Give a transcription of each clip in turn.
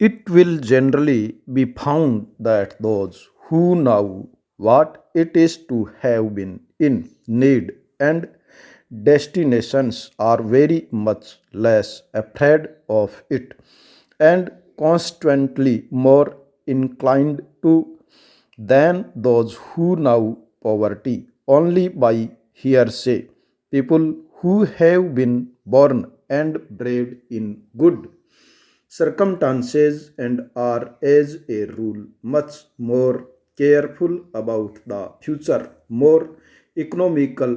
It will generally be found that those who know what it is to have been in need and destinations are very much less afraid of it and consequently more inclined to than those who know poverty only by hearsay. People who have been born and bred in good circumstances and are, as a rule, much more careful about the future, more economical,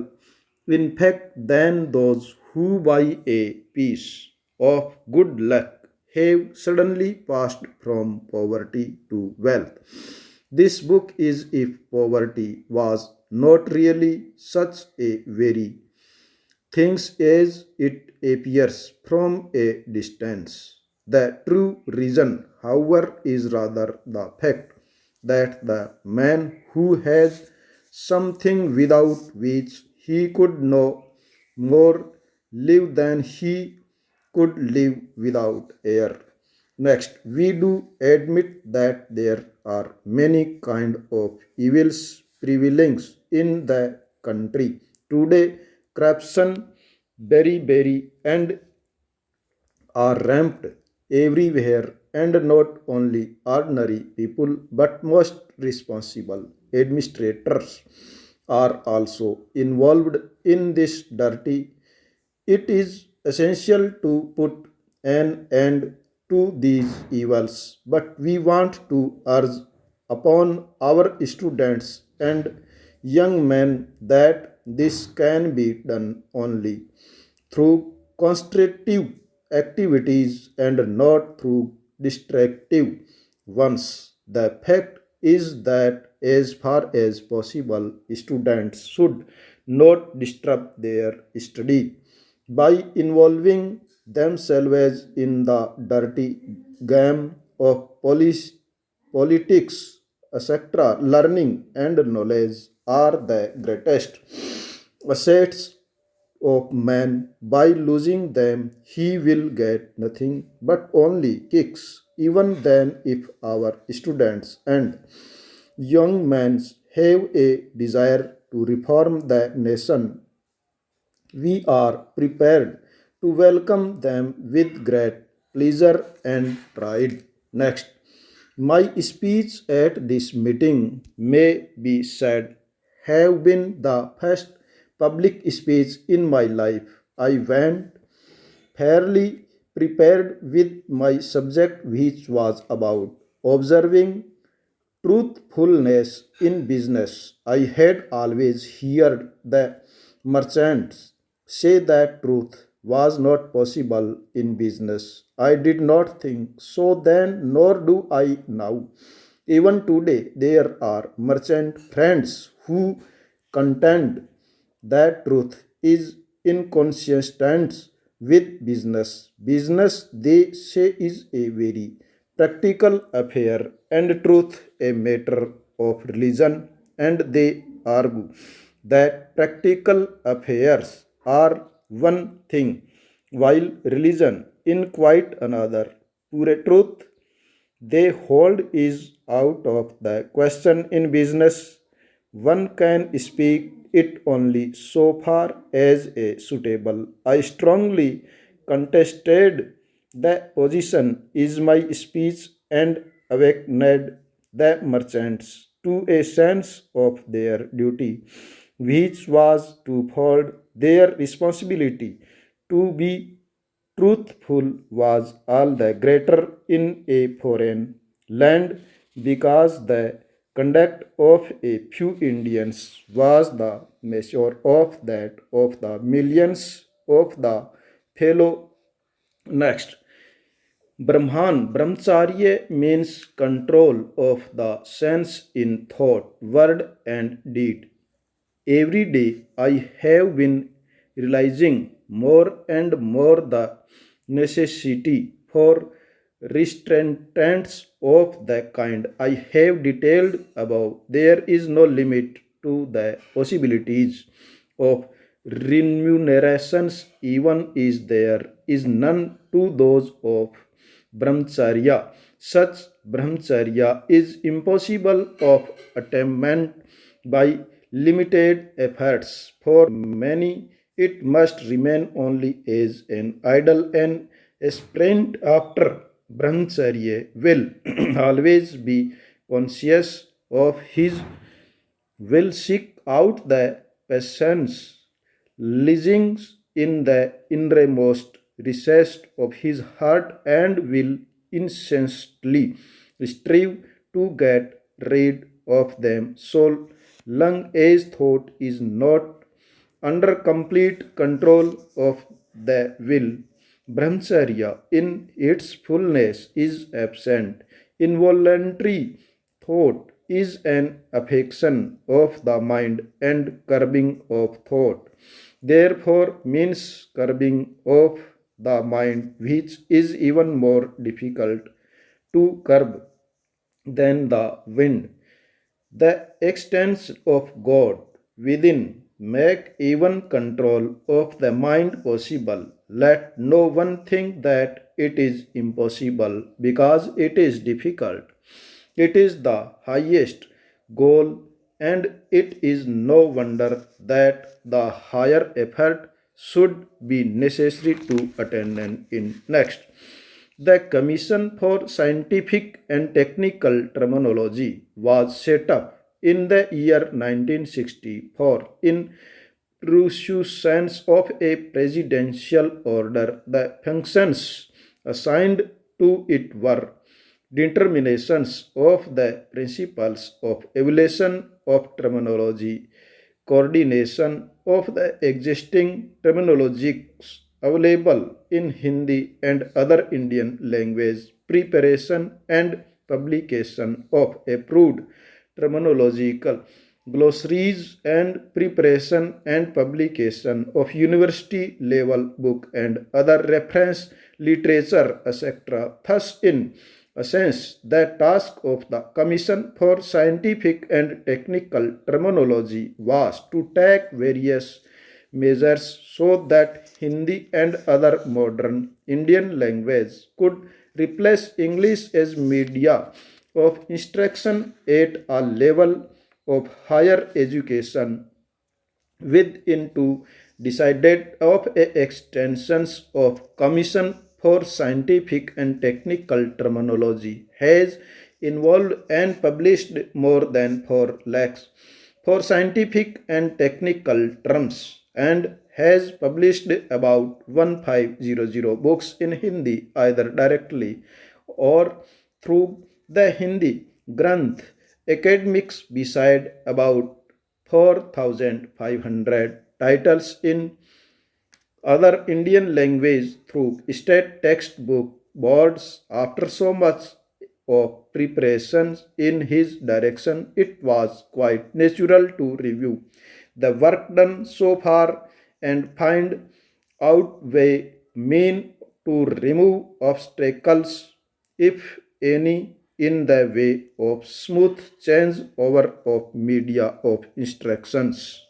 in fact, than those who, by a piece of good luck, have suddenly passed from poverty to wealth. This book is if poverty was not really such a very things as it appears from a distance. The true reason, however, is rather the fact that the man who has something without which he could no more live than he could live without air. Next, we do admit that there are many kind of evils prevailing in the country. Today, corruption, beriberi, and are ramped everywhere, and not only ordinary people but most responsible administrators are also involved in this dirty. It is essential to put an end to these evils, but we want to urge upon our students and young men that this can be done only through constructive activities and not through destructive ones. The fact is that, as far as possible, students should not disrupt their study by involving themselves in the dirty game of politics, etc. Learning and knowledge are the greatest assets of man. By losing them, he will get nothing but only kicks. Even then, if our students and young men have a desire to reform the nation, we are prepared to welcome them with great pleasure and pride. Next, my speech at this meeting may be said have been the first public speech in my life. I went fairly prepared with my subject, which was about observing truthfulness in business. I had always heard the merchants say that truth was not possible in business. I did not think so then, nor do I now. Even today, there are merchant friends who contend that truth is inconsistent with business. Business, they say, is a very practical affair, and truth a matter of religion, and they argue that practical affairs are one thing while religion in quite another. Pure truth, they hold, is out of the question in business. One can speak it only so far as a suitable. I strongly contested the position is my speech and awakened the merchants to a sense of their duty, which was twofold. Their responsibility to be truthful was all the greater in a foreign land because the conduct of a few Indians was the measure of that of the millions of the fellow. Next, Brahman, Brahmacharya means control of the sense in thought, word, and deed. Every day I have been realizing more and more the necessity for restraints of the kind I have detailed above. There is no limit to the possibilities of remunerations, even is there is none to those of brahmacharya. Such brahmacharya is impossible of attainment by limited efforts. For many, it must remain only as an idol, and a sprint after brahmacharya will always be conscious of his will seek out the patience lies in the innermost recess of his heart and will incessantly strive to get rid of them so long as thought is not under complete control of the will. Brahmacharya in its fullness is absent. Involuntary thought is an affection of the mind, and curbing of thought therefore means curbing of the mind, which is even more difficult to curb than the wind. The extents of God within make even control of the mind possible. Let no one think that it is impossible because it is difficult. It is the highest goal, and it is no wonder that the higher effort should be necessary to attain it. Next, the Commission for Scientific and Technical Terminology was set up in the year 1964 in pursuance of a presidential order. The functions assigned to it were determinations of the principles of evaluation of terminology, coordination of the existing terminologies available in Hindi and other Indian language, preparation and publication of approved terminological glossaries, and preparation and publication of university level book and other reference literature, etc. Thus, in essence, the task of the Commission for Scientific and Technical Terminology was to take various measures so that Hindi and other modern Indian language could replace English as media of instruction at a level of higher education within to decided of extensions of Commission for Scientific and Technical Terminology has involved and published more than 4 lakhs for scientific and technical terms, and has published about 1500 books in Hindi either directly or through the Hindi Granth academics, beside about 4,500 titles in other Indian language through state textbook boards. After so much of preparations in his direction, it was quite natural to review the work done so far and find out way mean to remove obstacles, if any, in the way of smooth change over of media of instructions.